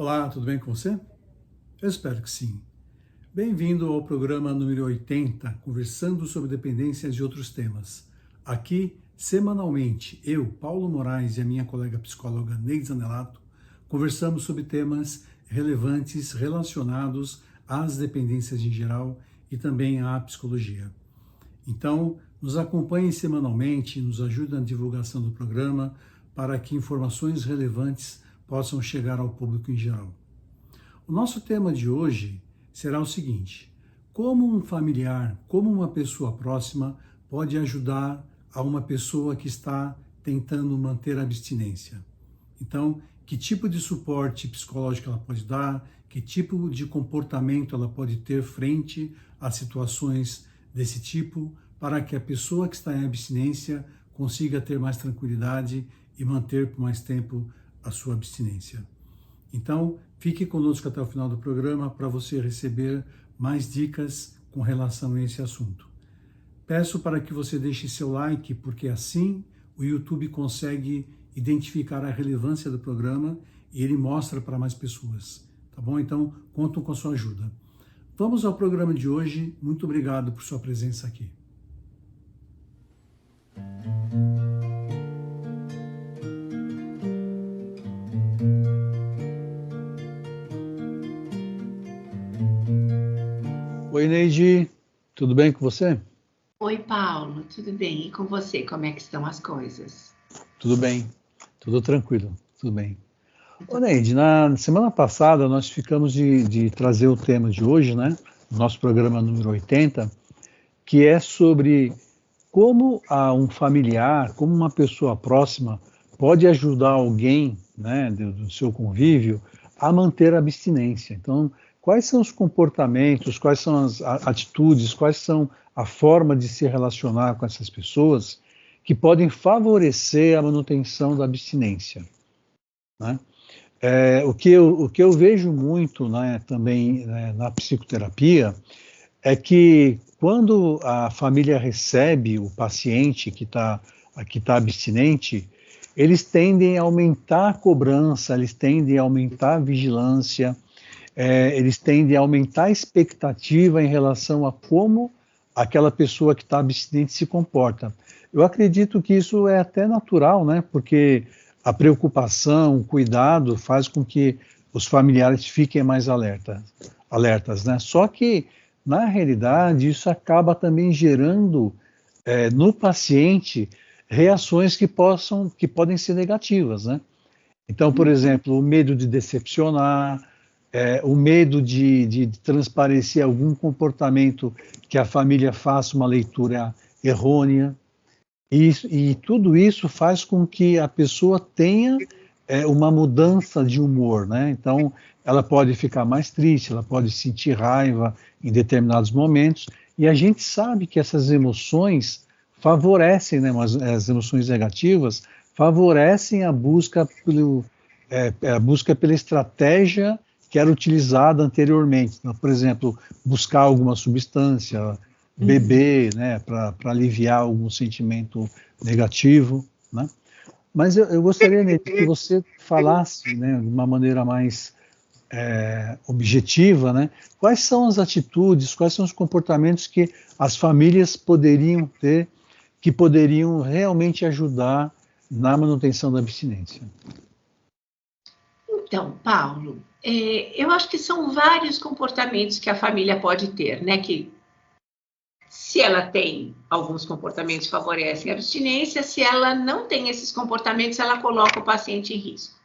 Olá, tudo bem com você? Eu espero que sim. Bem-vindo ao programa número 80, conversando sobre dependências e outros temas. Aqui, semanalmente, eu, Paulo Moraes e a minha colega psicóloga Neide Zanelato, conversamos sobre temas relevantes relacionados às dependências em geral e também à psicologia. Então, nos acompanhe semanalmente e nos ajude na divulgação do programa para que informações relevantes possam chegar ao público em geral. O nosso tema de hoje será o seguinte: como um familiar, como uma pessoa próxima pode ajudar a uma pessoa que está tentando manter a abstinência? Então, que tipo de suporte psicológico ela pode dar? Que tipo de comportamento ela pode ter frente a situações desse tipo, para que a pessoa que está em abstinência consiga ter mais tranquilidade e manter por mais tempo a sua abstinência? Então, fique conosco até o final do programa para você receber mais dicas com relação a esse assunto. Peço para que você deixe seu like, porque assim o YouTube consegue identificar a relevância do programa e ele mostra para mais pessoas. Tá bom? Então, conto com a sua ajuda. Vamos ao programa de hoje. Muito obrigado por sua presença aqui. Oi, Neide, tudo bem com você? Oi, Paulo, tudo bem? E com você, como é que estão as coisas? Tudo bem, tudo tranquilo, tudo bem. Ô, Neide, na semana passada nós ficamos de trazer o tema de hoje, né? Nosso programa número 80, que é sobre como um familiar, como uma pessoa próxima pode ajudar alguém, né, do seu convívio a manter a abstinência. Então, quais são os comportamentos, quais são as atitudes, quais são a forma de se relacionar com essas pessoas que podem favorecer a manutenção da abstinência, né? O que eu vejo muito, né, também, né, na psicoterapia é que quando a família recebe o paciente que tá abstinente, eles tendem a aumentar a cobrança, eles tendem a aumentar a vigilância, eles tendem a aumentar a expectativa em relação a como aquela pessoa que está abstinente se comporta. Eu acredito que isso é até natural, né? Porque a preocupação, o cuidado faz com que os familiares fiquem mais alertas, né? Só que, na realidade, isso acaba também gerando no paciente reações que podem ser negativas, né? Então, por exemplo, o medo de decepcionar, o medo de transparecer algum comportamento que a família faça uma leitura errônea, e tudo isso faz com que a pessoa tenha uma mudança de humor, né? Então, ela pode ficar mais triste, ela pode sentir raiva em determinados momentos, e a gente sabe que essas emoções favorecem, né? As emoções negativas favorecem a busca pela estratégia que era utilizada anteriormente. Então, por exemplo, buscar alguma substância, beber, né, para aliviar algum sentimento negativo, né? Mas eu gostaria, Neide, que você falasse, né, de uma maneira mais objetiva, né, quais são as atitudes, quais são os comportamentos que as famílias poderiam ter, que poderiam realmente ajudar na manutenção da abstinência. Então, Paulo, eu acho que são vários comportamentos que a família pode ter, né? Que se ela tem alguns comportamentos que favorecem a abstinência, se ela não tem esses comportamentos, ela coloca o paciente em risco.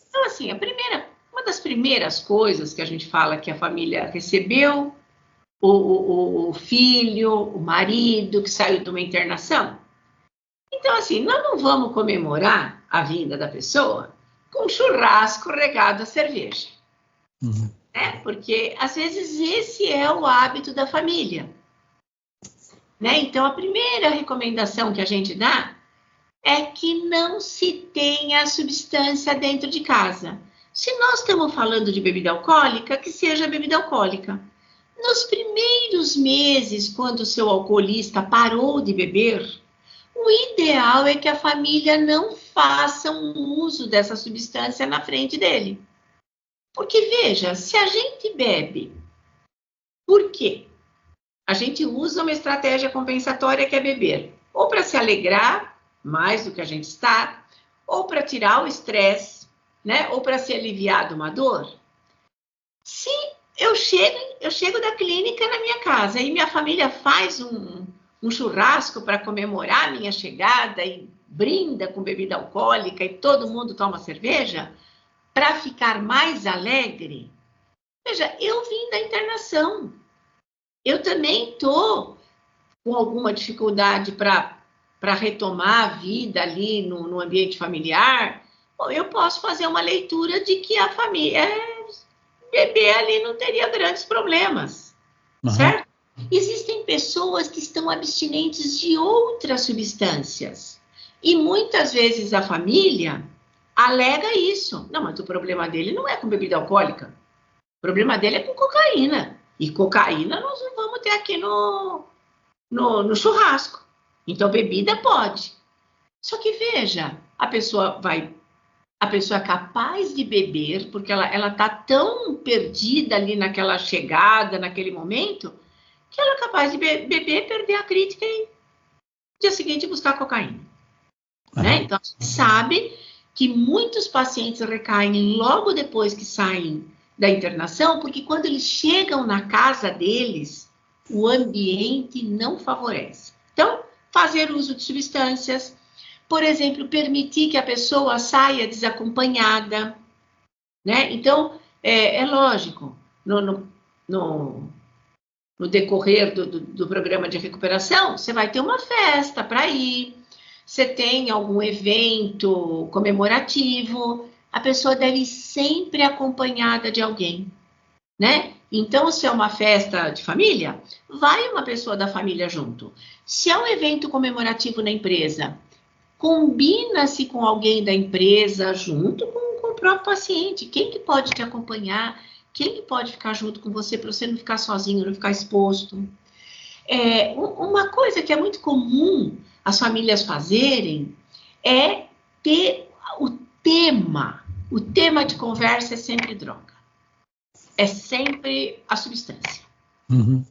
Então, assim, uma das primeiras coisas que a gente fala que a família recebeu o filho, o marido que saiu de uma internação. Então, assim, nós não vamos comemorar a vinda da pessoa com churrasco regado a cerveja, né? Porque, às vezes, esse é o hábito da família, né? Então, a primeira recomendação que a gente dá é que não se tenha substância dentro de casa. Se nós estamos falando de bebida alcoólica, que seja bebida alcoólica. Nos primeiros meses, quando o seu alcoolista parou de beber, o ideal é que a família não faça um uso dessa substância na frente dele. Porque, veja, se a gente bebe, por quê? A gente usa uma estratégia compensatória que é beber. Ou para se alegrar, mais do que a gente está, ou para tirar o estresse, né? Ou para se aliviar de uma dor. Se eu chego da clínica na minha casa e minha família faz um churrasco para comemorar a minha chegada e brinda com bebida alcoólica e todo mundo toma cerveja, para ficar mais alegre, veja, eu vim da internação. Eu também estou com alguma dificuldade para retomar a vida ali no ambiente familiar. Bom, eu posso fazer uma leitura de que a família, beber ali não teria grandes problemas, certo? Existem pessoas que estão abstinentes de outras substâncias. E muitas vezes a família alega isso. Não, mas o problema dele não é com bebida alcoólica. O problema dele é com cocaína. E cocaína nós não vamos ter aqui no churrasco. Então, bebida pode. Só que, veja, a pessoa é capaz de beber, porque ela está tão perdida ali naquela chegada, naquele momento, que ela é capaz de beber, perder a crítica e, no dia seguinte, buscar cocaína. Né? Então, a gente sabe que muitos pacientes recaem logo depois que saem da internação, porque quando eles chegam na casa deles, o ambiente não favorece. Então, fazer uso de substâncias, por exemplo, permitir que a pessoa saia desacompanhada, né? Então, é lógico, no decorrer do programa de recuperação, você vai ter uma festa para ir, você tem algum evento comemorativo, a pessoa deve ir sempre acompanhada de alguém, né? Então, se é uma festa de família, vai uma pessoa da família junto. Se é um evento comemorativo na empresa, combina-se com alguém da empresa junto com o próprio paciente. Quem que pode te acompanhar? Quem que pode ficar junto com você para você não ficar sozinho, não ficar exposto? Uma coisa que é muito comum as famílias fazerem é ter o tema. O tema de conversa é sempre droga. É sempre a substância. Uhum.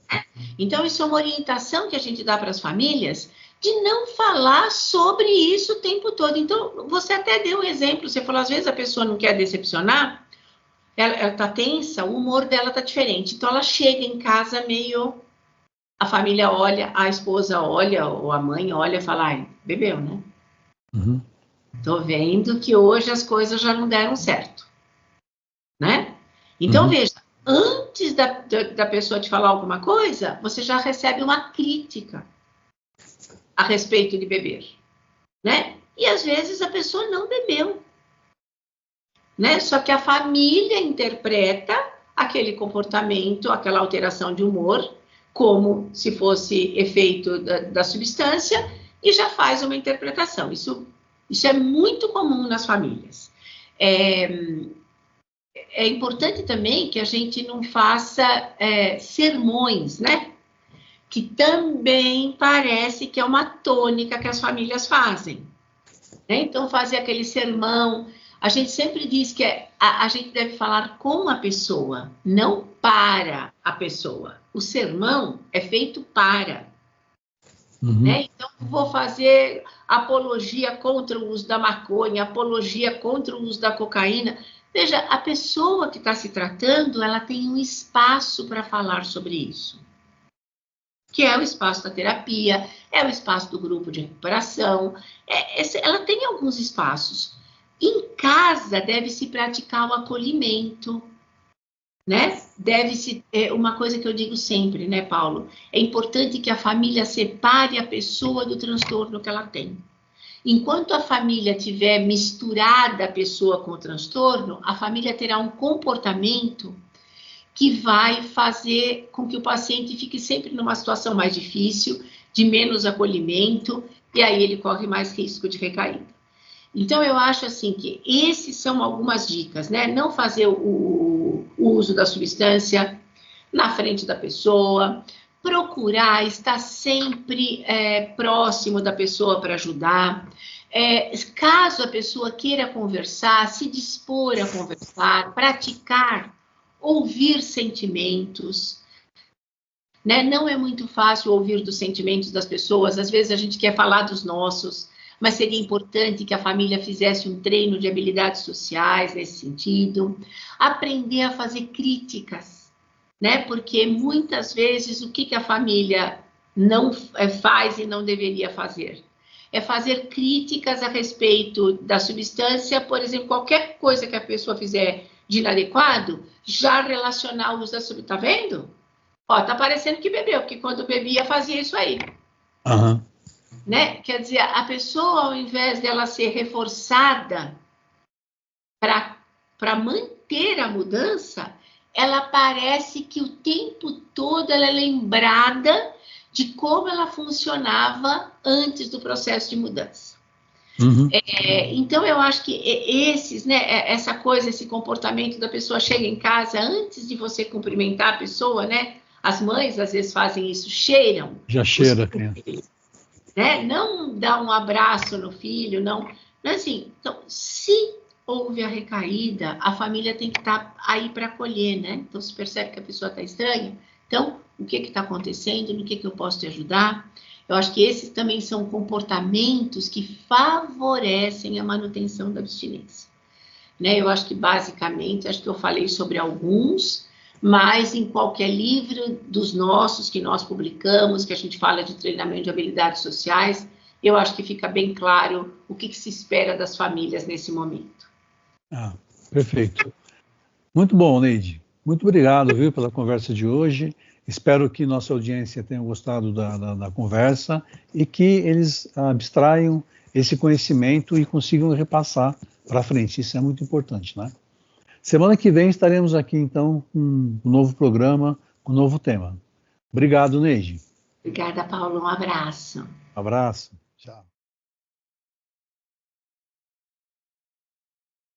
Então, isso é uma orientação que a gente dá para as famílias de não falar sobre isso o tempo todo. Então, você até deu um exemplo, você falou, às vezes a pessoa não quer decepcionar, ela está tensa, o humor dela está diferente. Então, ela chega em casa meio... A família olha, a esposa olha, ou a mãe olha e fala, ai, bebeu, né? Uhum. Tô vendo que hoje as coisas já não deram certo, né? Então, veja, antes da pessoa te falar alguma coisa, você já recebe uma crítica a respeito de beber, né? E às vezes a pessoa não bebeu, né? Só que a família interpreta aquele comportamento, aquela alteração de humor, como se fosse efeito da substância, e já faz uma interpretação. Isso é muito comum nas famílias. É importante também que a gente não faça sermões, né? Que também parece que é uma tônica que as famílias fazem. Né? Então, fazer aquele sermão... A gente sempre diz que a gente deve falar com a pessoa, não para a pessoa. O sermão é feito para. Né? Então, vou fazer apologia contra o uso da maconha, apologia contra o uso da cocaína. Veja, a pessoa que está se tratando, ela tem um espaço para falar sobre isso. Que é o espaço da terapia, é o espaço do grupo de recuperação. Ela tem alguns espaços. Em casa, deve-se praticar o acolhimento, né? Deve-se, uma coisa que eu digo sempre, né, Paulo? É importante que a família separe a pessoa do transtorno que ela tem. Enquanto a família tiver misturada a pessoa com o transtorno, a família terá um comportamento que vai fazer com que o paciente fique sempre numa situação mais difícil, de menos acolhimento, e aí ele corre mais risco de recaída. Então, eu acho assim que esses são algumas dicas, né? Não fazer o uso da substância na frente da pessoa, procurar estar sempre próximo da pessoa para ajudar. Caso a pessoa queira conversar, se dispor a conversar, praticar, ouvir sentimentos, né? Não é muito fácil ouvir dos sentimentos das pessoas, às vezes a gente quer falar dos nossos, mas seria importante que a família fizesse um treino de habilidades sociais nesse sentido, aprender a fazer críticas, né? Porque muitas vezes o que a família não faz e não deveria fazer? É fazer críticas a respeito da substância, por exemplo, qualquer coisa que a pessoa fizer de inadequado, já relacionar o uso da substância. Tá vendo? Ó, tá parecendo que bebeu, porque quando bebia fazia isso aí. Uhum. Né? Quer dizer, a pessoa, ao invés dela ser reforçada para manter a mudança, ela parece que o tempo todo ela é lembrada de como ela funcionava antes do processo de mudança. Uhum. Então, eu acho que essa coisa, esse comportamento da pessoa chega em casa antes de você cumprimentar a pessoa, né? As mães, às vezes, fazem isso, cheiram. Já cheira a criança. Né? Não dá um abraço no filho, não. Assim, então, se houve a recaída, a família tem que estar aí para acolher, né? Então, se percebe que a pessoa está estranha, então, o que está acontecendo? No que eu posso te ajudar? Eu acho que esses também são comportamentos que favorecem a manutenção da abstinência. Né? Eu acho que, basicamente, acho que eu falei sobre alguns, mas em qualquer livro dos nossos que nós publicamos, que a gente fala de treinamento de habilidades sociais, eu acho que fica bem claro o que se espera das famílias nesse momento. Perfeito. Muito bom, Neide. Muito obrigado, viu, pela conversa de hoje. Espero que nossa audiência tenha gostado da conversa e que eles abstraiam esse conhecimento e consigam repassar para frente. Isso é muito importante, né? Semana que vem estaremos aqui, então, com um novo programa, com um novo tema. Obrigado, Neide. Obrigada, Paulo. Um abraço. Abraço. Tchau.